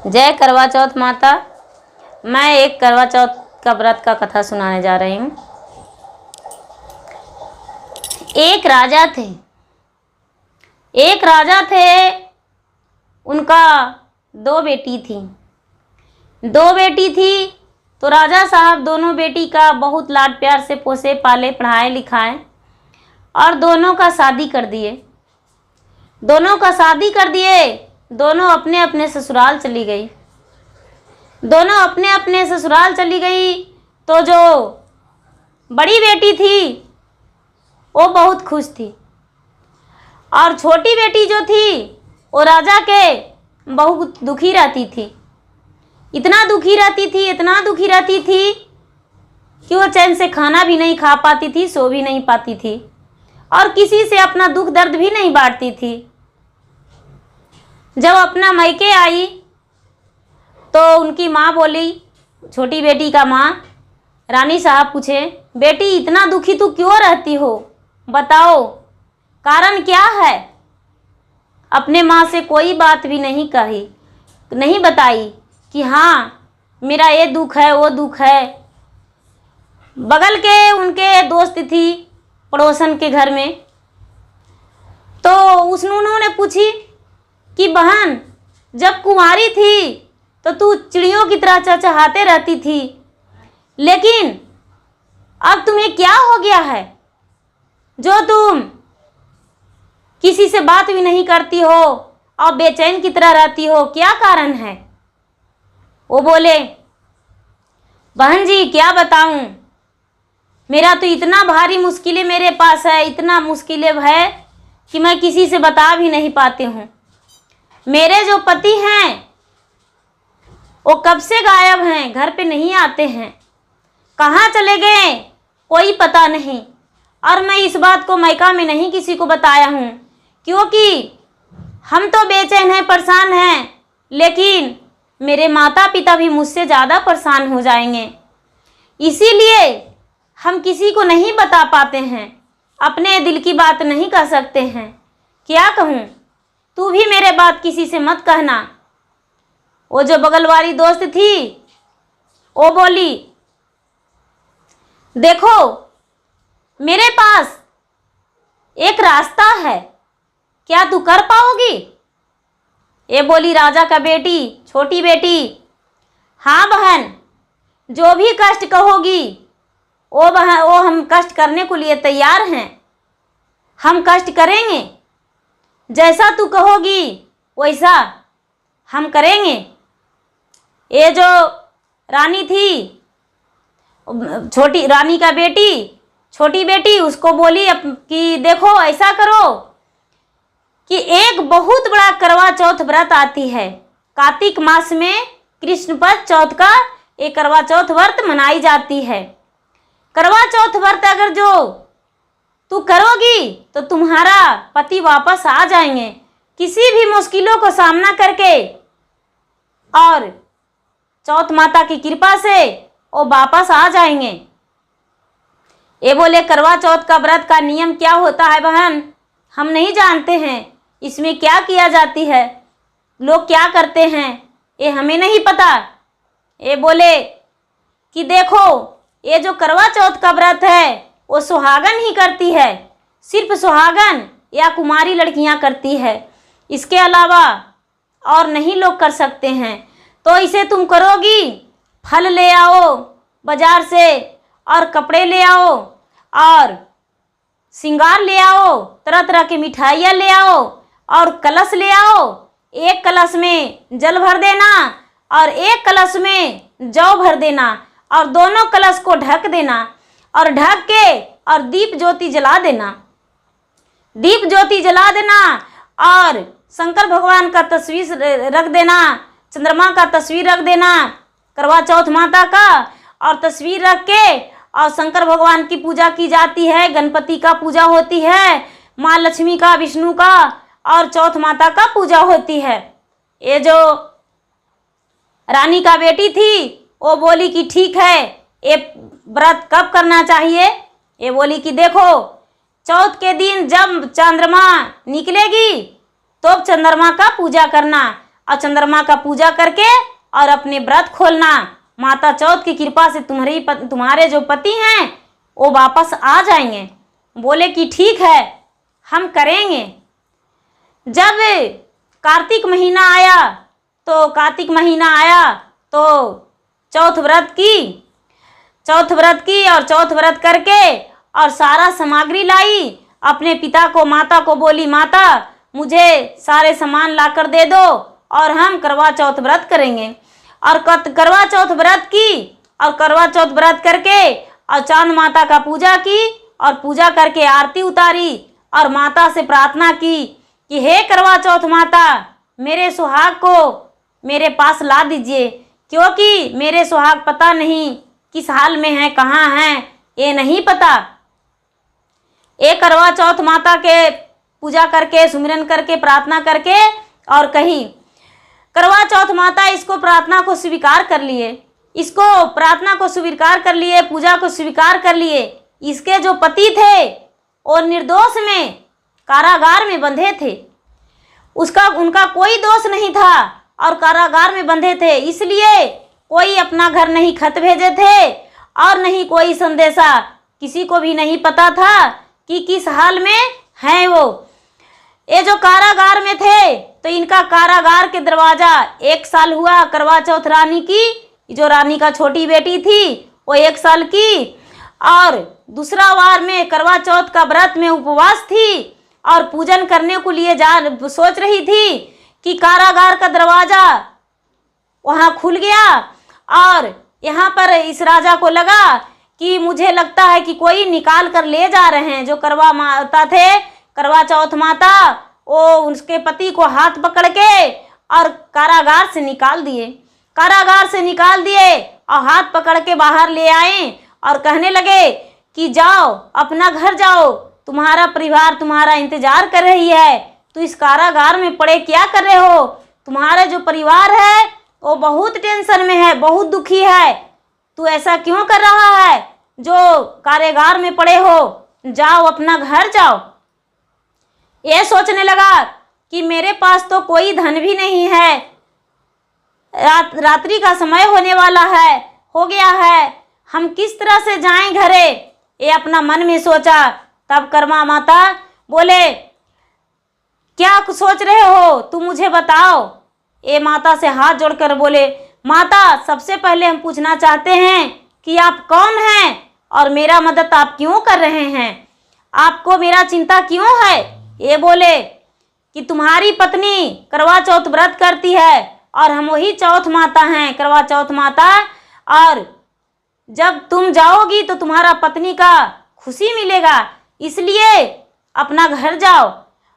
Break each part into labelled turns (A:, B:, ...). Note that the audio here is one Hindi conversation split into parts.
A: जय करवा चौथ माता। मैं एक करवा चौथ का व्रत का कथा सुनाने जा रही हूँ। एक राजा थे। उनका दो बेटी थी। तो राजा साहब दोनों बेटी का बहुत लाड प्यार से पोसे पाले, पढ़ाए लिखाए और दोनों का शादी कर दिए। दोनों अपने अपने ससुराल चली गई। तो जो बड़ी बेटी थी वो बहुत खुश थी और छोटी बेटी जो थी वो राजा के बहुत दुखी रहती थी। इतना दुखी रहती थी कि वो चैन से खाना भी नहीं खा पाती थी, सो भी नहीं पाती थी और किसी से अपना दुख दर्द भी नहीं बांटती थी। जब अपना मायके आई तो उनकी माँ बोली, छोटी बेटी का माँ रानी साहब पूछे, बेटी इतना दुखी तू क्यों रहती हो, बताओ कारण क्या है। अपने माँ से कोई बात भी नहीं बताई कि हाँ मेरा ये दुख है वो दुख है। बगल के उनके दोस्त थी पड़ोसन के घर में, तो उन्होंने पूछी कि बहन जब कुंवारी थी तो तू चिड़ियों की तरह चहचहाते रहती थी, लेकिन अब तुम्हें क्या हो गया है जो तुम किसी से बात भी नहीं करती हो और बेचैन की तरह रहती हो, क्या कारण है। वो बोले, बहन जी क्या बताऊं, मेरा तो इतना भारी मुश्किलें मेरे पास है, इतना मुश्किलें है कि मैं किसी से बता भी नहीं पाती हूँ। मेरे जो पति हैं वो कब से गायब हैं, घर पे नहीं आते हैं, कहाँ चले गए कोई पता नहीं। और मैं इस बात को मायका में नहीं किसी को बताया हूँ क्योंकि हम तो बेचैन हैं, परेशान हैं, लेकिन मेरे माता पिता भी मुझसे ज़्यादा परेशान हो जाएंगे, इसीलिए हम किसी को नहीं बता पाते हैं, अपने दिल की बात नहीं कह सकते हैं। क्या कहूँ, तू भी मेरे बात किसी से मत कहना। वो जो बगल वाली दोस्त थी वो बोली, देखो मेरे पास एक रास्ता है, क्या तू कर पाओगी। ये बोली राजा का बेटी, छोटी बेटी, हाँ बहन जो भी कष्ट कहोगी वो हम कष्ट करने को लिए तैयार हैं, हम कष्ट करेंगे, जैसा तू कहोगी वैसा हम करेंगे। ये जो रानी थी, छोटी रानी का बेटी, छोटी बेटी उसको बोली कि देखो ऐसा करो कि एक बहुत बड़ा करवा चौथ व्रत आती है, कार्तिक मास में कृष्ण पक्ष चौथ का एक करवा चौथ व्रत मनाई जाती है। करवा चौथ व्रत अगर जो तू करोगी तो तुम्हारा पति वापस आ जाएंगे किसी भी मुश्किलों को सामना करके, और चौथ माता की कृपा से वो वापस आ जाएंगे। ये बोले करवा चौथ का व्रत का नियम क्या होता है बहन, हम नहीं जानते हैं, इसमें क्या किया जाती है, लोग क्या करते हैं ये हमें नहीं पता। ये बोले कि देखो ये जो करवा चौथ का व्रत है वो सुहागन ही करती है, सिर्फ सुहागन या कुमारी लड़कियां करती है, इसके अलावा और नहीं लोग कर सकते हैं। तो इसे तुम करोगी, फल ले आओ बाजार से और कपड़े ले आओ और श्रृंगार ले आओ, तरह तरह की मिठाइयाँ ले आओ और कलश ले आओ। एक कलश में जल भर देना और एक कलश में जौ भर देना और दोनों कलश को ढक देना और ढक के और दीप ज्योति जला देना और शंकर भगवान का तस्वीर रख देना, चंद्रमा का तस्वीर रख देना, करवा चौथ माता का और तस्वीर रख के, और शंकर भगवान की पूजा की जाती है, गणपति का पूजा होती है, माँ लक्ष्मी का, विष्णु का और चौथ माता का पूजा होती है। ये जो रानी का बेटी थी वो बोली कि ठीक है, ये व्रत कब करना चाहिए। ये बोली कि देखो चौथ के दिन जब चंद्रमा निकलेगी तो चंद्रमा का पूजा करना और चंद्रमा का पूजा करके और अपने व्रत खोलना। माता चौथ की कृपा से तुम्हारे जो पति हैं वो वापस आ जाएंगे। बोले कि ठीक है, हम करेंगे। जब कार्तिक महीना आया तो चौथ व्रत की और चौथ व्रत करके और सारा सामग्री लाई। अपने पिता को, माता को बोली, माता मुझे सारे सामान लाकर दे दो और हम करवा चौथ व्रत करेंगे। और करवा चौथ व्रत की और करवा चौथ व्रत करके और चांद माता का पूजा की और पूजा करके आरती उतारी और माता से प्रार्थना की कि हे करवा चौथ माता, मेरे सुहाग को मेरे पास ला दीजिए, क्योंकि मेरे सुहाग पता नहीं किस हाल में है, कहाँ हैं, ये नहीं पता। एक करवा चौथ माता के पूजा करके, सुमिरन करके, प्रार्थना करके और कही करवा चौथ माता इसको प्रार्थना को स्वीकार कर लिए, पूजा को स्वीकार कर लिए। इसके जो पति थे वो निर्दोष में कारागार में बंधे थे, उनका कोई दोष नहीं था और कारागार में बंधे थे, इसलिए कोई अपना घर नहीं खत भेजे थे और नहीं कोई संदेशा, किसी को भी नहीं पता था कि किस हाल में हैं वो। ये जो कारागार में थे तो इनका कारागार के दरवाजा 1 साल हुआ। करवा चौथ रानी की, जो रानी का छोटी बेटी थी वो 1 साल की, और दूसरा वार में करवा चौथ का व्रत में उपवास थी और पूजन करने को लिए सोच रही थी कि कारागार का दरवाजा वहाँ खुल गया और यहाँ पर इस राजा को लगा कि मुझे लगता है कि कोई निकाल कर ले जा रहे हैं। जो करवा माता थे, करवा चौथ माता, वो उसके पति को हाथ पकड़ के और कारागार से निकाल दिए और हाथ पकड़ के बाहर ले आए और कहने लगे कि जाओ, अपना घर जाओ, तुम्हारा परिवार तुम्हारा इंतजार कर रही है, तो इस कारागार में पड़े क्या कर रहे हो? तुम्हारा जो परिवार है वो बहुत टेंशन में है, बहुत दुखी है, तू ऐसा क्यों कर रहा है जो कारागार में पड़े हो? जाओ, अपना घर जाओ। ये सोचने लगा कि मेरे पास तो कोई धन भी नहीं है, रात्रि का समय होने वाला है, हो गया है, हम किस तरह से जाएं घरे? ये अपना मन में सोचा। तब कर्मा माता बोले, क्या सोच रहे हो, तुम मुझे बताओ। ये माता से हाथ जोड़कर बोले, माता सबसे पहले हम पूछना चाहते हैं कि आप कौन हैं और मेरा मदद आप क्यों कर रहे हैं, आपको मेरा चिंता क्यों है? ये बोले कि तुम्हारी पत्नी करवा चौथ व्रत करती है और हम वही चौथ माता हैं, करवा चौथ माता, और जब तुम जाओगी तो तुम्हारा पत्नी का खुशी मिलेगा, इसलिए अपना घर जाओ।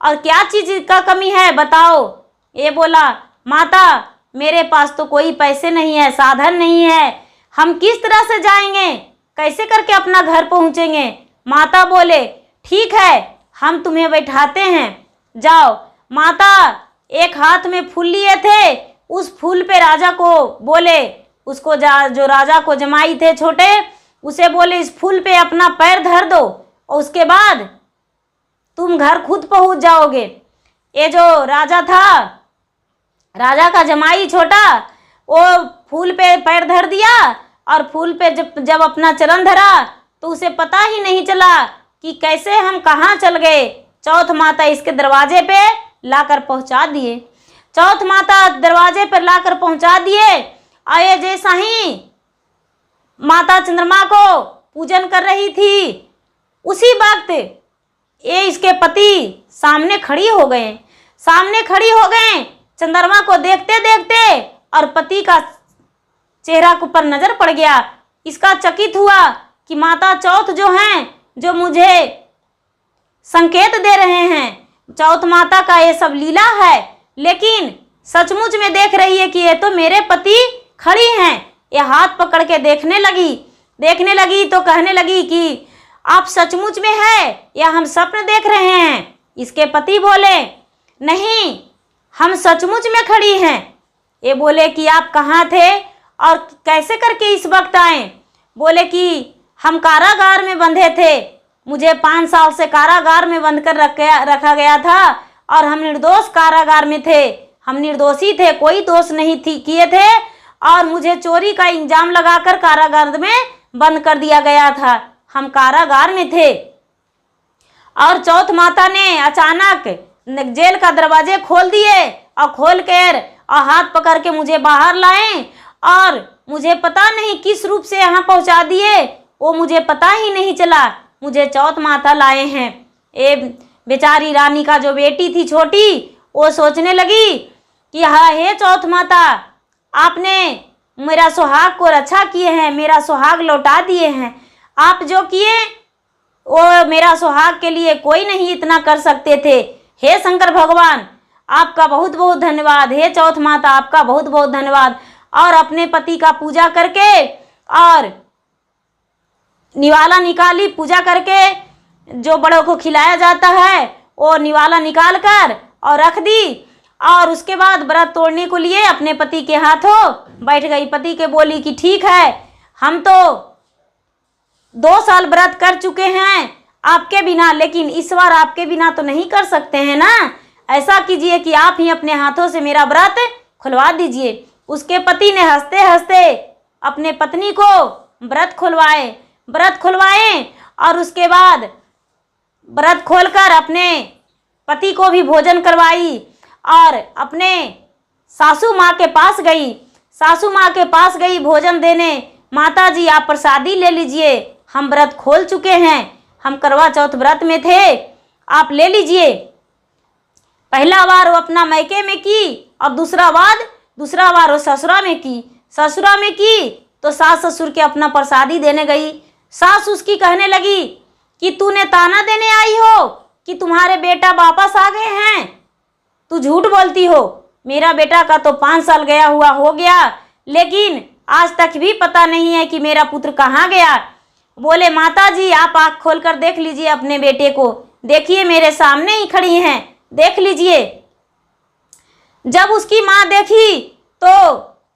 A: और क्या चीज़ का कमी है बताओ? ये बोला, माता मेरे पास तो कोई पैसे नहीं है, साधन नहीं है, हम किस तरह से जाएंगे, कैसे करके अपना घर पहुँचेंगे? माता बोले, ठीक है, हम तुम्हें बैठाते हैं, जाओ। माता एक हाथ में फूल लिए थे, उस फूल पे राजा को बोले, उसको जो राजा को जमाई थे छोटे, उसे बोले इस फूल पे अपना पैर धर दो और उसके बाद तुम घर खुद पहुंच जाओगे। ये जो राजा था, राजा का जमाई छोटा, वो फूल पे पैर धर दिया और फूल पे जब अपना चरण धरा तो उसे पता ही नहीं चला कि कैसे हम कहाँ चल गए। चौथ माता इसके दरवाजे पे लाकर पहुंचा दिए, चौथ माता दरवाजे पर लाकर पहुंचा दिए। आए जैसा ही माता चंद्रमा को पूजन कर रही थी, उसी वक्त ये इसके पति सामने खड़ी हो गए, चंद्रमा को देखते देखते, और पति का चेहरा के ऊपर नजर पड़ गया। इसका चकित हुआ कि माता चौथ जो हैं, जो मुझे संकेत दे रहे हैं, चौथ माता का ये सब लीला है, लेकिन सचमुच में देख रही है कि ये तो मेरे पति खड़ी हैं। ये हाथ पकड़ के देखने लगी तो कहने लगी कि आप सचमुच में है या हम स्वप्न देख रहे हैं? इसके पति बोले, नहीं, हम सचमुच में खड़ी हैं। ये बोले कि आप कहाँ थे और कैसे करके इस वक्त आए? बोले कि हम कारागार में बंधे थे, मुझे 5 साल से कारागार में बंद कर रखा गया था और हम निर्दोष कारागार में थे, हम निर्दोषी थे, कोई दोष नहीं किए थे और मुझे चोरी का इल्जाम लगाकर कारागार में बंद कर दिया गया था। हम कारागार में थे और चौथ माता ने अचानक जेल का दरवाजे खोल दिए और खोल कर और हाथ पकड़ के मुझे बाहर लाए और मुझे पता नहीं किस रूप से यहाँ पहुँचा दिए, वो मुझे पता ही नहीं चला। मुझे चौथ माता लाए हैं। ये बेचारी रानी का जो बेटी थी छोटी, वो सोचने लगी कि हाँ, हे चौथ माता, आपने मेरा सुहाग को रक्षा किए हैं, मेरा सुहाग लौटा दिए हैं। आप जो किए वो मेरा सुहाग के लिए कोई नहीं इतना कर सकते थे। हे शंकर भगवान, आपका बहुत बहुत धन्यवाद। हे चौथ माता, आपका बहुत बहुत धन्यवाद। और अपने पति का पूजा करके और निवाला निकाली। पूजा करके जो बड़ों को खिलाया जाता है वो निवाला निकाल कर और रख दी और उसके बाद व्रत तोड़ने को लिए अपने पति के हाथों बैठ गई। पति के बोली कि ठीक है, हम तो 2 साल व्रत कर चुके हैं आपके बिना, लेकिन इस बार आपके बिना तो नहीं कर सकते हैं ना। ऐसा कीजिए कि आप ही अपने हाथों से मेरा व्रत खुलवा दीजिए। उसके पति ने हंसते हंसते अपने पत्नी को व्रत खुलवाए और उसके बाद व्रत खोलकर अपने पति को भी भोजन करवाई और अपने सासू माँ के पास गई भोजन देने। माता जी, आप प्रसादी ले लीजिए, हम व्रत खोल चुके हैं, हम करवा चौथ व्रत में थे, आप ले लीजिए। पहला बार वो अपना मैके में की और दूसरा बार वो ससुरा में की तो सास ससुर के अपना प्रसादी देने गई। सास उसकी कहने लगी कि तूने ताना देने आई हो कि तुम्हारे बेटा वापस आ गए हैं, तू झूठ बोलती हो। मेरा बेटा का तो 5 साल गया हुआ हो गया, लेकिन आज तक भी पता नहीं है कि मेरा पुत्र कहाँ गया। बोले माता जी, आप आँख खोलकर देख लीजिए अपने बेटे को, देखिए मेरे सामने ही खड़ी हैं, देख लीजिए। जब उसकी माँ देखी तो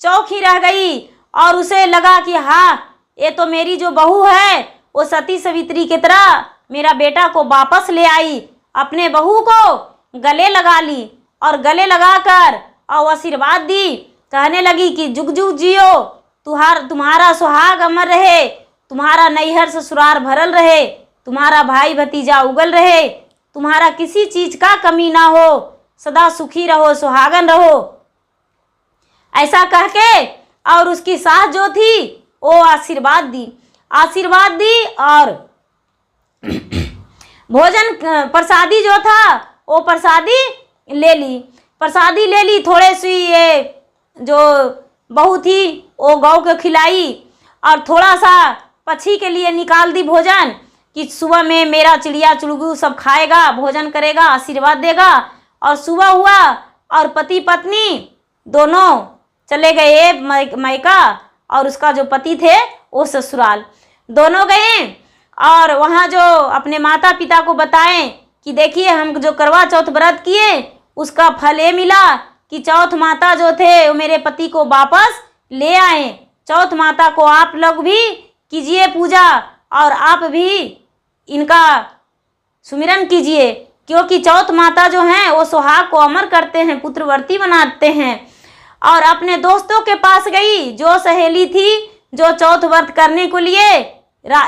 A: चौंक ही रह गई और उसे लगा कि हाँ, ये तो मेरी जो बहू है वो सती सवित्री की तरह मेरा बेटा को वापस ले आई। अपने बहू को गले लगा ली और गले लगाकर और आशीर्वाद दी। कहने लगी कि जुग जुग जियो, तुम्हारा सुहाग अमर रहे, तुम्हारा नैहर ससुराल भरल रहे, तुम्हारा भाई भतीजा उगल रहे, तुम्हारा किसी चीज का कमी ना हो, सदा सुखी रहो, सुहागन रहो। ऐसा कह के और उसकी सास जो थी वो आशीर्वाद दी और भोजन प्रसादी जो था वो प्रसादी ले ली। थोड़े सी ये जो बहू थी वो गौ को खिलाई और थोड़ा सा पक्षी के लिए निकाल दी भोजन कि सुबह में मेरा चिड़िया चुड़गू सब खाएगा, भोजन करेगा, आशीर्वाद देगा। और सुबह हुआ और पति पत्नी दोनों चले गए मायका और उसका जो पति थे वो ससुराल। दोनों गए और वहाँ जो अपने माता पिता को बताएं कि देखिए हम जो करवा चौथ व्रत किए उसका फल ये मिला कि चौथ माता जो थे वो मेरे पति को वापस ले आए। चौथ माता को आप लोग भी कीजिए पूजा और आप भी इनका सुमिरन कीजिए, क्योंकि चौथ माता जो हैं वो सुहाग को अमर करते हैं, पुत्रवती बनाते हैं। और अपने दोस्तों के पास गई, जो सहेली थी जो चौथ व्रत करने को लिए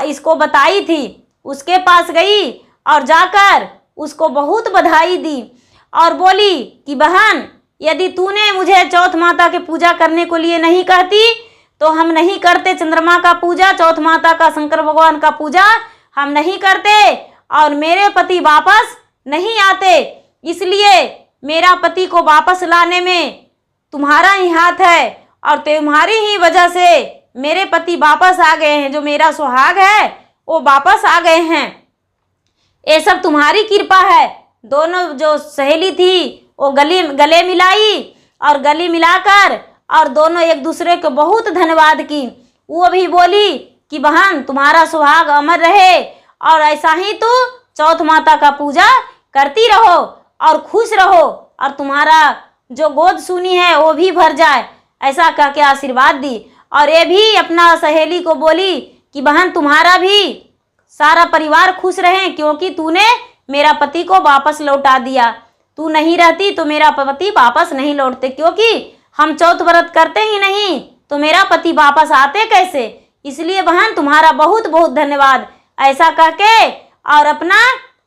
A: इसको बताई थी, उसके पास गई और जाकर उसको बहुत बधाई दी और बोली कि बहन, यदि तूने मुझे चौथ माता के पूजा करने को लिए नहीं कहती तो हम नहीं करते चंद्रमा का पूजा, चौथ माता का, शंकर भगवान का पूजा हम नहीं करते और मेरे पति वापस नहीं आते। इसलिए मेरा पति को वापस लाने में तुम्हारा ही हाथ है और तुम्हारी ही वजह से मेरे पति वापस आ गए हैं, जो मेरा सुहाग है वो वापस आ गए हैं, ये सब तुम्हारी कृपा है। दोनों जो सहेली थी वो गले मिलाई और गले मिलाकर और दोनों एक दूसरे को बहुत धन्यवाद की। वो भी बोली कि बहन तुम्हारा सुहाग अमर रहे और ऐसा ही तू चौथ माता का पूजा करती रहो और खुश रहो और तुम्हारा जो गोद सुनी है वो भी भर जाए, ऐसा कह के आशीर्वाद दी। और ये भी अपना सहेली को बोली कि बहन तुम्हारा भी सारा परिवार खुश रहे, क्योंकि तूने मेरा पति को वापस लौटा दिया। तू नहीं रहती तो मेरा पति वापस नहीं लौटते, क्योंकि हम चौथ व्रत करते ही नहीं तो मेरा पति वापस आते कैसे। इसलिए बहन तुम्हारा बहुत बहुत धन्यवाद। ऐसा कह के और अपना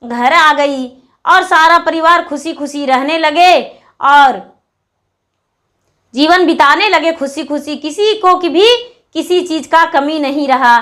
A: घर आ गई और सारा परिवार खुशी खुशी रहने लगे और जीवन बिताने लगे खुशी खुशी। किसी को भी किसी चीज का कमी नहीं रहा।